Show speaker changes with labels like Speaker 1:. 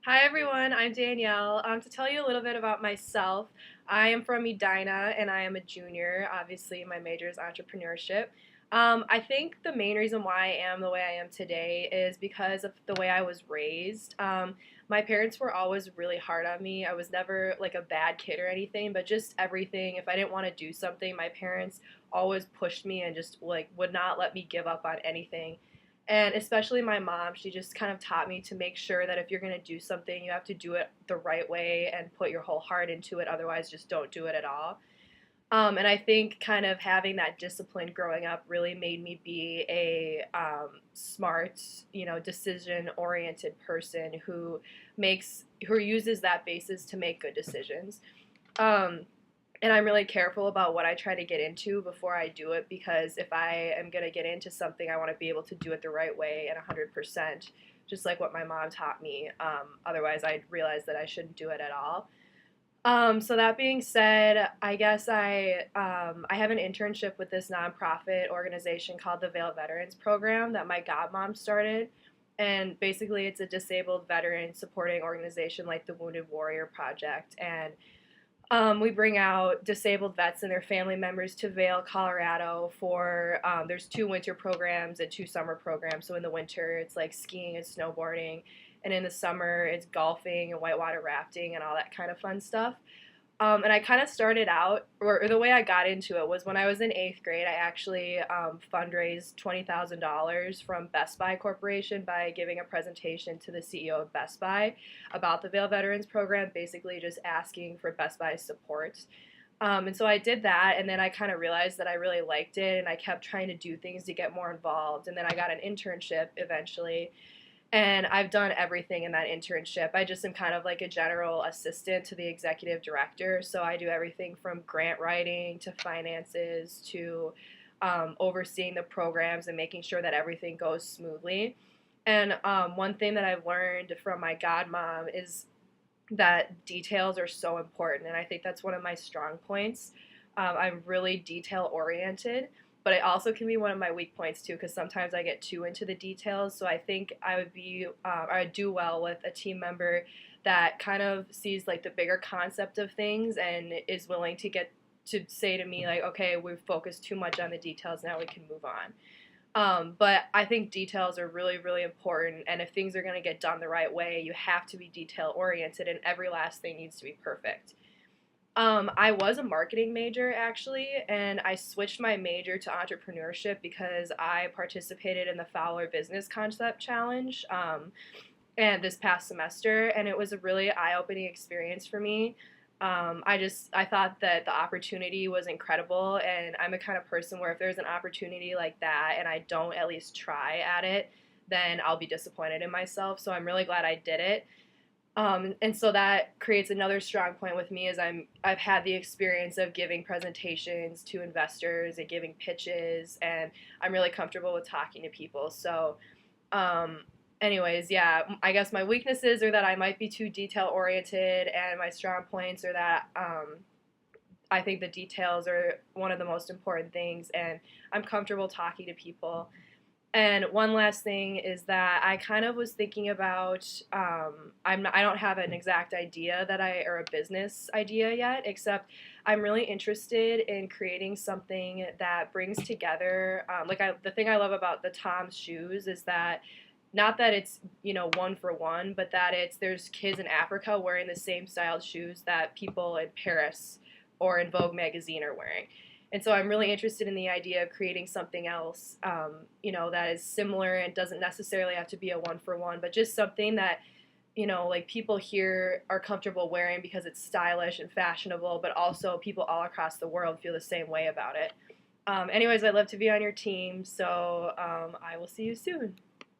Speaker 1: Hi everyone, I'm Danielle. To tell you a little bit about myself, I am from Edina and I am a junior. Obviously, my major is entrepreneurship. I think the main reason why I am the way I am today is because of the way I was raised. My parents were always really hard on me. I was never like a bad kid or anything, but just everything. If I didn't want to do something, my parents always pushed me and just like would not let me give up on anything. And especially my mom, she just kind of taught me to make sure that if you're going to do something, you have to do it the right way and put your whole heart into it. Otherwise, just don't do it at all. And I think kind of having that discipline growing up really made me be a smart, decision-oriented person who uses that basis to make good decisions. Um, and I'm really careful about what I try to get into before I do it because if I am going to get into something, I want to be able to do it the right way and 100%, just like what my mom taught me. Otherwise, I'd realize that I shouldn't do it at all. So that being said, I guess I have an internship with this nonprofit organization called the Vail Veterans Program that my godmom started. And basically, it's a disabled veteran supporting organization like the Wounded Warrior Project. And we bring out disabled vets and their family members to Vail, Colorado for, there's two winter programs and two summer programs. So in the winter, it's like skiing and snowboarding. And in the summer, it's golfing and whitewater rafting and all that kind of fun stuff. And I kind of started out, or the way I got into it was when I was in eighth grade, I actually fundraised $20,000 from Best Buy Corporation by giving a presentation to the CEO of Best Buy about the Vail Veterans Program, basically just asking for Best Buy's support. And so I did that, and then I kind of realized that I really liked it, and I kept trying to do things to get more involved. And then I got an internship eventually, and I've done everything in that internship. I just am kind of like a general assistant to the executive director. So I do everything from grant writing to finances to overseeing the programs and making sure that everything goes smoothly. And one thing that I've learned from my godmom is that details are so important. And I think that's one of my strong points. I'm really detail oriented, but it also can be one of my weak points too, because sometimes I get too into the details. So I think I would do well with a team member that kind of sees like the bigger concept of things and is willing to get to say to me like, okay, we've focused too much on the details. Now we can move on. But I think details are really, really important. And if things are going to get done the right way, you have to be detail oriented, and every last thing needs to be perfect. I was a marketing major actually, and I switched my major to entrepreneurship because I participated in the Fowler Business Concept Challenge and this past semester, and it was a really eye-opening experience for me. I thought that the opportunity was incredible, and I'm a kind of person where if there's an opportunity like that and I don't at least try at it, then I'll be disappointed in myself. So I'm really glad I did it. And so that creates another strong point with me is I've had the experience of giving presentations to investors and giving pitches, and I'm really comfortable with talking to people. So, um, anyways, yeah, I guess my weaknesses are that I might be too detail oriented, and my strong points are that I think the details are one of the most important things, and I'm comfortable talking to people. And one last thing is that I kind of was thinking about I don't have an exact idea or a business idea yet, except I'm really interested in creating something that brings together the thing I love about the Tom's shoes is that not that it's one for one, but that there's kids in Africa wearing the same styled shoes that people in Paris or in Vogue magazine are wearing. And so I'm really interested in the idea of creating something else, that is similar and doesn't necessarily have to be a one for one, but just something that, like people here are comfortable wearing because it's stylish and fashionable, but also people all across the world feel the same way about it. Anyways, I'd love to be on your team, so I will see you soon.